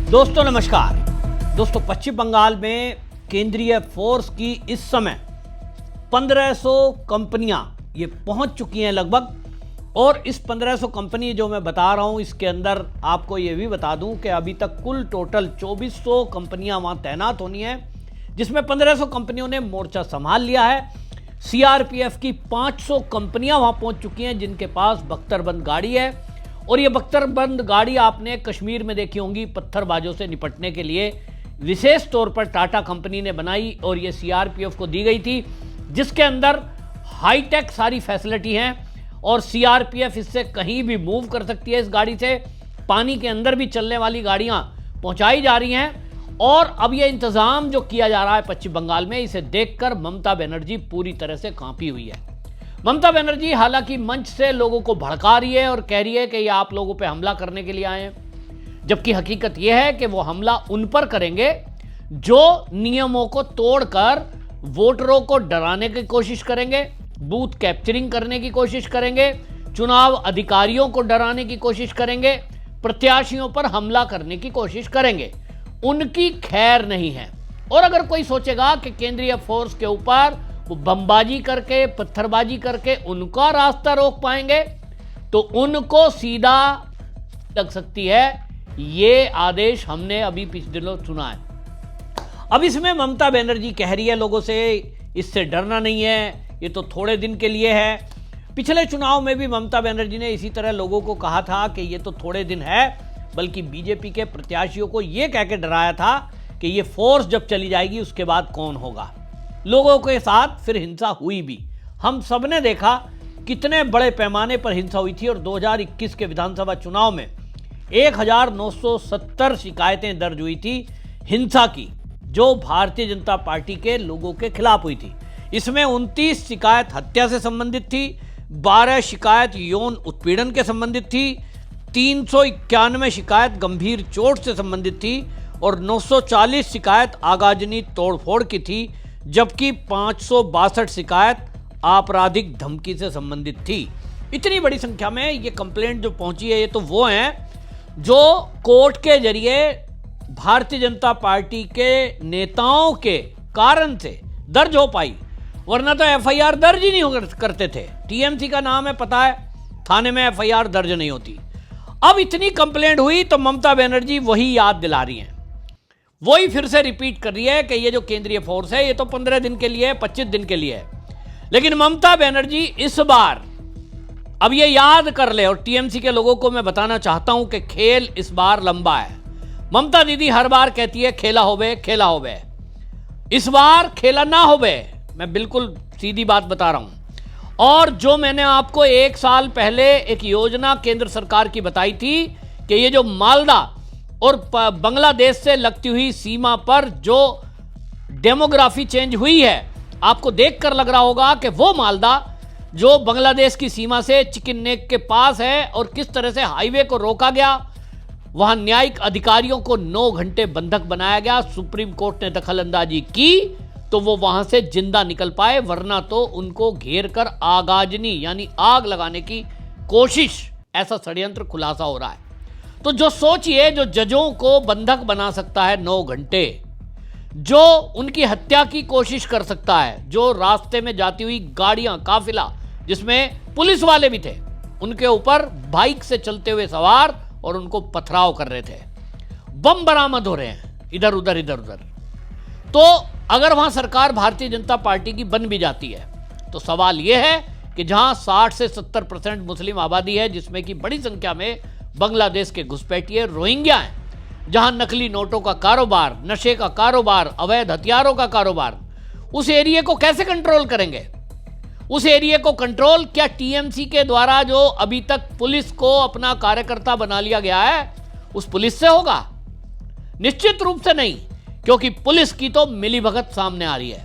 दोस्तों नमस्कार। दोस्तों पश्चिम बंगाल में केंद्रीय फोर्स की इस समय 1500 कंपनियां ये पहुंच चुकी हैं लगभग। और इस 1500 कंपनी जो मैं बता रहा हूं, इसके अंदर आपको ये भी बता दूं कि अभी तक कुल टोटल 2400 कंपनियां वहां तैनात होनी है, जिसमें 1500 कंपनियों ने मोर्चा संभाल लिया है। सीआरपीएफ की 500 कंपनियां वहां पहुंच चुकी हैं जिनके पास बख्तरबंद गाड़ी है। और ये बख्तरबंद गाड़ी आपने कश्मीर में देखी होंगी, पत्थरबाजों से निपटने के लिए विशेष तौर पर टाटा कंपनी ने बनाई और ये सीआरपीएफ को दी गई थी, जिसके अंदर हाईटेक सारी फैसिलिटी हैं और सीआरपीएफ इससे कहीं भी मूव कर सकती है। इस गाड़ी से पानी के अंदर भी चलने वाली गाड़ियां पहुंचाई जा रही हैं। और अब ये इंतजाम जो किया जा रहा है पश्चिम बंगाल में, इसे देखकर ममता बनर्जी पूरी तरह से कांपी हुई है। ममता बनर्जी हालांकि मंच से लोगों को भड़का रही है और कह रही है कि ये आप लोगों पे हमला करने के लिए आए हैं, जबकि हकीकत यह है कि वो हमला उन पर करेंगे जो नियमों को तोड़कर वोटरों को डराने की कोशिश करेंगे, बूथ कैप्चरिंग करने की कोशिश करेंगे, चुनाव अधिकारियों को डराने की कोशिश करेंगे, प्रत्याशियों पर हमला करने की कोशिश करेंगे। उनकी खैर नहीं है। और अगर कोई सोचेगा कि केंद्रीय फोर्स के ऊपर वो बमबाजी करके, पत्थरबाजी करके उनका रास्ता रोक पाएंगे, तो उनको सीधा लग सकती है। ये आदेश हमने अभी पिछले दिनों सुना है। अब इसमें ममता बनर्जी कह रही है लोगों से, इससे डरना नहीं है, ये तो थोड़े दिन के लिए है। पिछले चुनाव में भी ममता बनर्जी ने इसी तरह लोगों को कहा था कि ये तो थोड़े दिन है, बल्कि बीजेपी के प्रत्याशियों को ये कह के डराया था कि ये फोर्स जब चली जाएगी उसके बाद कौन होगा। लोगों के साथ फिर हिंसा हुई भी, हम सब ने देखा कितने बड़े पैमाने पर हिंसा हुई थी। और 2021 के विधानसभा चुनाव में 1970 शिकायतें दर्ज हुई थी हिंसा की, जो भारतीय जनता पार्टी के लोगों के खिलाफ हुई थी। इसमें 29 शिकायत हत्या से संबंधित थी, 12 शिकायत यौन उत्पीड़न के संबंधित थी, 391 शिकायत गंभीर चोट से संबंधित थी और 940 शिकायत आगजनी तोड़फोड़ की थी, जबकि 562 शिकायत आपराधिक धमकी से संबंधित थी। इतनी बड़ी संख्या में ये कंप्लेंट जो पहुंची है, ये तो वो हैं जो कोर्ट के जरिए भारतीय जनता पार्टी के नेताओं के कारण से दर्ज हो पाई, वरना तो एफआईआर दर्ज ही नहीं करते थे। टीएमसी का नाम है, पता है, थाने में एफआईआर दर्ज नहीं होती। अब इतनी कंप्लेंट हुई तो ममता बनर्जी वही याद दिला रही हैं, वही फिर से रिपीट कर रही है कि ये जो केंद्रीय फोर्स है ये तो 15 दिन के लिए है, 25 दिन के लिए है। लेकिन ममता बनर्जी इस बार अब ये याद कर ले, और टीएमसी के लोगों को मैं बताना चाहता हूं कि खेल इस बार लंबा है। ममता दीदी हर बार कहती है खेला होवे, खेला होवे। इस बार खेला ना होवे, मैं बिल्कुल सीधी बात बता रहा हूं। और जो मैंने आपको 1 साल पहले एक योजना केंद्र सरकार की बताई थी कि ये जो मालदा और बांग्लादेश से लगती हुई सीमा पर जो डेमोग्राफी चेंज हुई है, आपको देखकर लग रहा होगा कि वो मालदा जो बांग्लादेश की सीमा से चिकन नेक के पास है और किस तरह से हाईवे को रोका गया, वहां न्यायिक अधिकारियों को 9 घंटे बंधक बनाया गया। सुप्रीम कोर्ट ने दखल अंदाजी की तो वो वहां से जिंदा निकल पाए, वरना तो उनको घेर कर आगाजनी यानी आग लगाने की कोशिश, ऐसा षड्यंत्र खुलासा हो रहा है। तो जो सोचिए, जो जजों को बंधक बना सकता है 9 घंटे, जो उनकी हत्या की कोशिश कर सकता है, जो रास्ते में जाती हुई गाड़ियां, काफिला जिसमें पुलिस वाले भी थे, उनके ऊपर बाइक से चलते हुए सवार और उनको पथराव कर रहे थे, बम बरामद हो रहे हैं इधर उधर इधर उधर। तो अगर वहां सरकार भारतीय जनता पार्टी की बन भी जाती है तो सवाल यह है कि जहां 60 से 70% मुस्लिम आबादी है, जिसमें कि बड़ी संख्या में बांग्लादेश के घुसपैठिए रोहिंग्या हैं, जहां नकली नोटों का कारोबार, नशे का कारोबार, अवैध हथियारों का कारोबार, उस एरिया को कैसे कंट्रोल करेंगे? उस एरिया को कंट्रोल क्या टीएमसी के द्वारा जो अभी तक पुलिस को अपना कार्यकर्ता बना लिया गया है, उस पुलिस से होगा? निश्चित रूप से नहीं, क्योंकि पुलिस की तो मिलीभगत सामने आ रही है,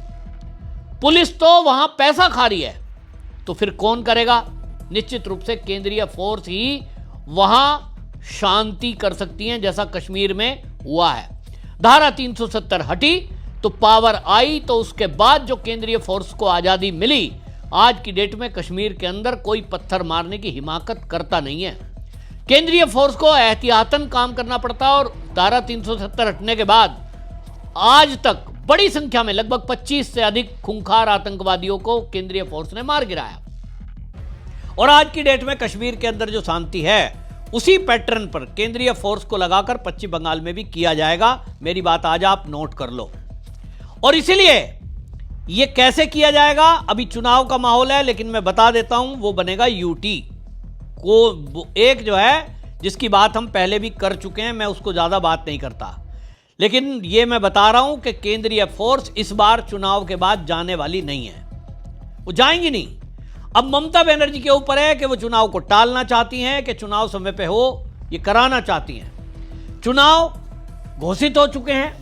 पुलिस तो वहां पैसा खा रही है। तो फिर कौन करेगा? निश्चित रूप से केंद्रीय फोर्स ही वहां शांति कर सकती हैं, जैसा कश्मीर में हुआ है। धारा 370 हटी तो पावर आई, तो उसके बाद जो केंद्रीय फोर्स को आजादी मिली, आज की डेट में कश्मीर के अंदर कोई पत्थर मारने की हिमाकत करता नहीं है। केंद्रीय फोर्स को एहतियातन काम करना पड़ता और धारा 370 हटने के बाद आज तक बड़ी संख्या में लगभग 25 से अधिक खूंखार आतंकवादियों को केंद्रीय फोर्स ने मार गिराया। और आज की डेट में कश्मीर के अंदर जो शांति है उसी पैटर्न पर केंद्रीय फोर्स को लगाकर पश्चिम बंगाल में भी किया जाएगा। मेरी बात आज आप नोट कर लो। और इसीलिए यह कैसे किया जाएगा, अभी चुनाव का माहौल है, लेकिन मैं बता देता हूं वो बनेगा यूटी को एक जो है जिसकी बात हम पहले भी कर चुके हैं, मैं उसको ज्यादा बात नहीं करता, लेकिन ये मैं बता रहा हूं कि केंद्रीय फोर्स इस बार चुनाव के बाद जाने वाली नहीं है, वो जाएंगी नहीं। अब ममता बनर्जी के ऊपर है कि वो चुनाव को टालना चाहती हैं कि चुनाव समय पे हो, ये कराना चाहती हैं। चुनाव घोषित हो चुके हैं,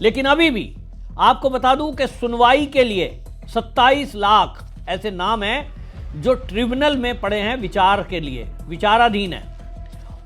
लेकिन अभी भी आपको बता दूं कि सुनवाई के लिए 27 लाख ऐसे नाम हैं जो ट्रिब्यूनल में पड़े हैं विचार के लिए, विचाराधीन है।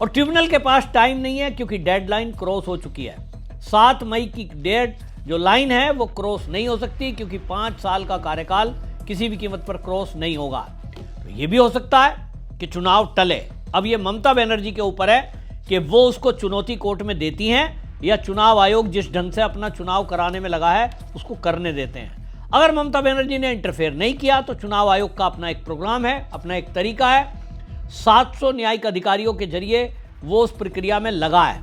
और ट्रिब्यूनल के पास टाइम नहीं है क्योंकि डेडलाइन क्रॉस हो चुकी है। 7 मई की डेट जो लाइन है वो क्रॉस नहीं हो सकती क्योंकि 5 साल का कार्यकाल किसी भी कीमत पर क्रॉस नहीं होगा। तो ये भी हो सकता है कि चुनाव टले। अब ये ममता बनर्जी के ऊपर है कि वो उसको चुनौती कोर्ट में देती हैं या चुनाव आयोग जिस ढंग से अपना चुनाव कराने में लगा है उसको करने देते हैं। अगर ममता बनर्जी ने इंटरफेयर नहीं किया तो चुनाव आयोग का अपना एक प्रोग्राम है, अपना एक तरीका है, 700 न्यायिक अधिकारियों के जरिए वो उस प्रक्रिया में लगा है।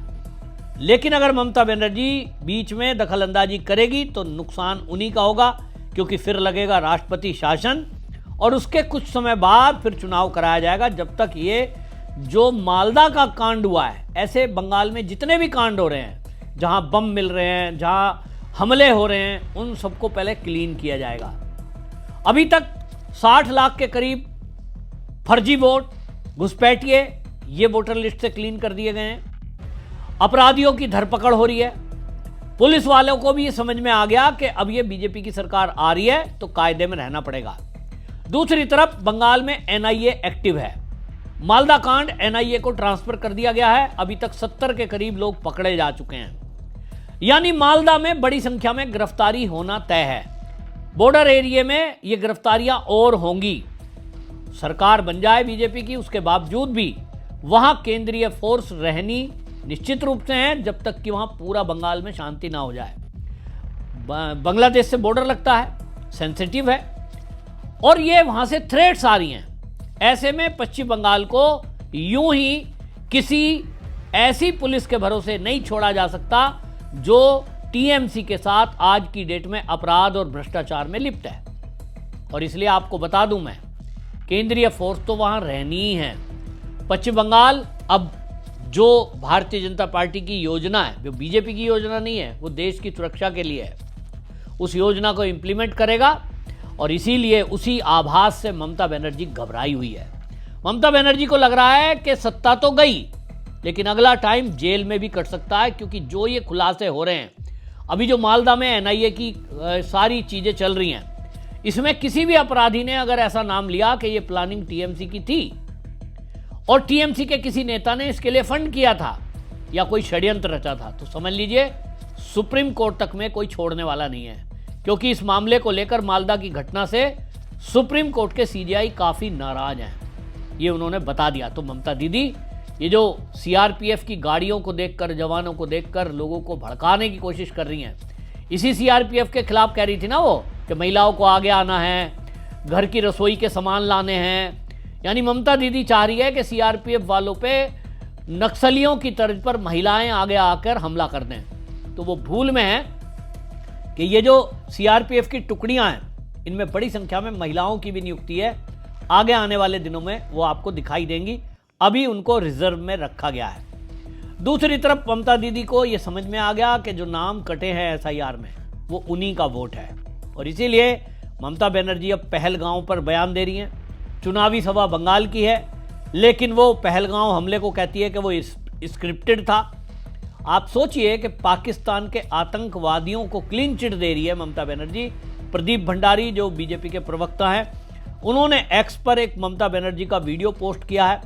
लेकिन अगर ममता बनर्जी बीच में दखल अंदाजी करेगी तो नुकसान उन्हीं का होगा, क्योंकि फिर लगेगा राष्ट्रपति शासन और उसके कुछ समय बाद फिर चुनाव कराया जाएगा। जब तक ये जो मालदा का कांड हुआ है, ऐसे बंगाल में जितने भी कांड हो रहे हैं जहां बम मिल रहे हैं, जहां हमले हो रहे हैं, उन सबको पहले क्लीन किया जाएगा। अभी तक 60 लाख के करीब फर्जी वोट, घुसपैठिए, ये वोटर लिस्ट से क्लीन कर दिए गए हैं। अपराधियों की धरपकड़ हो रही है। पुलिस वालों को भी ये समझ में आ गया कि अब ये बीजेपी की सरकार आ रही है तो कायदे में रहना पड़ेगा। दूसरी तरफ बंगाल में एनआईए एक्टिव है। मालदा कांड एनआईए को ट्रांसफर कर दिया गया है। अभी तक 70 के करीब लोग पकड़े जा चुके हैं, यानी मालदा में बड़ी संख्या में गिरफ्तारी होना तय है। बॉर्डर एरिया में ये गिरफ्तारियां और होंगी। सरकार बन जाए बीजेपी की, उसके बावजूद भी वहां केंद्रीय फोर्स रहनी निश्चित रूप से है जब तक कि वहां पूरा बंगाल में शांति ना हो जाए। बांग्लादेश से बॉर्डर लगता है, सेंसिटिव है और ये वहां से थ्रेट्स आ रही हैं। ऐसे में पश्चिम बंगाल को यूं ही किसी ऐसी पुलिस के भरोसे नहीं छोड़ा जा सकता जो टीएमसी के साथ आज की डेट में अपराध और भ्रष्टाचार में लिप्त है। और इसलिए आपको बता दूं मैं, केंद्रीय फोर्स तो वहां रहनी ही है। पश्चिम बंगाल अब जो भारतीय जनता पार्टी की योजना है, जो बीजेपी की योजना नहीं है, वो देश की सुरक्षा के लिए है, उस योजना को इंप्लीमेंट करेगा। और इसीलिए उसी आभास से ममता बनर्जी घबराई हुई है। ममता बनर्जी को लग रहा है कि सत्ता तो गई, लेकिन अगला टाइम जेल में भी कट सकता है, क्योंकि जो ये खुलासे हो रहे हैं, अभी जो मालदा में एनआईए की सारी चीजें चल रही हैं, इसमें किसी भी अपराधी ने अगर ऐसा नाम लिया कि ये प्लानिंग टीएमसी की थी और टीएमसी के किसी नेता ने इसके लिए फंड किया था या कोई षड्यंत्र रचा था, तो समझ लीजिए सुप्रीम कोर्ट तक में कोई छोड़ने वाला नहीं है। क्योंकि इस मामले को लेकर मालदा की घटना से सुप्रीम कोर्ट के सीजीआई काफी नाराज हैं, ये उन्होंने बता दिया। तो ममता दीदी ये जो सीआरपीएफ की गाड़ियों को देखकर, जवानों को देखकर लोगों को भड़काने की कोशिश कर रही हैं, इसी सीआरपीएफ के खिलाफ कह रही थी ना वो कि महिलाओं को आगे आना है, घर की रसोई के सामान लाने हैं। यानी ममता दीदी चाह रही है कि सीआरपीएफ वालों पे नक्सलियों की तर्ज पर महिलाएं आगे आकर हमला कर दें। तो वो भूल में है कि ये जो सीआरपीएफ की टुकड़ियां हैं, इनमें बड़ी संख्या में महिलाओं की भी नियुक्ति है। आगे आने वाले दिनों में वो आपको दिखाई देंगी, अभी उनको रिजर्व में रखा गया है। दूसरी तरफ ममता दीदी को ये समझ में आ गया कि जो नाम कटे हैं एसआईआर में, वो उन्हीं का वोट है। और इसीलिए ममता बनर्जी अब पहलगांव पर बयान दे रही हैं। चुनावी सभा बंगाल की है, लेकिन वो पहलगांव हमले को कहती है कि वो स्क्रिप्टेड था। आप सोचिए कि पाकिस्तान के आतंकवादियों को क्लीन चिट दे रही है ममता बनर्जी। प्रदीप भंडारी जो बीजेपी के प्रवक्ता हैं, उन्होंने एक्स पर एक ममता बनर्जी का वीडियो पोस्ट किया है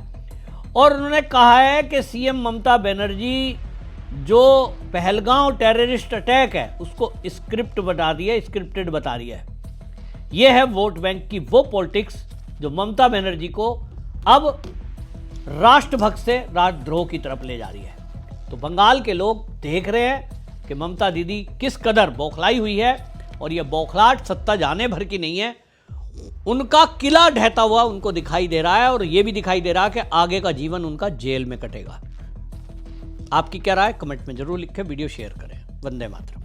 और उन्होंने कहा है कि सीएम ममता बनर्जी जो पहलगांव टेररिस्ट अटैक है उसको स्क्रिप्ट बता दी है, स्क्रिप्टेड बता रही है। यह है वोट बैंक की वो पॉलिटिक्स जो ममता बनर्जी को अब राष्ट्रभक्त से राष्ट्रद्रोह की तरफ ले जा रही है। तो बंगाल के लोग देख रहे हैं कि ममता दीदी किस कदर बौखलाई हुई है, और यह बौखलाहट सत्ता जाने भर की नहीं है, उनका किला ढहता हुआ उनको दिखाई दे रहा है, और यह भी दिखाई दे रहा है कि आगे का जीवन उनका जेल में कटेगा। आपकी क्या राय, कमेंट में जरूर लिखें, वीडियो शेयर करें। वंदे मातरम।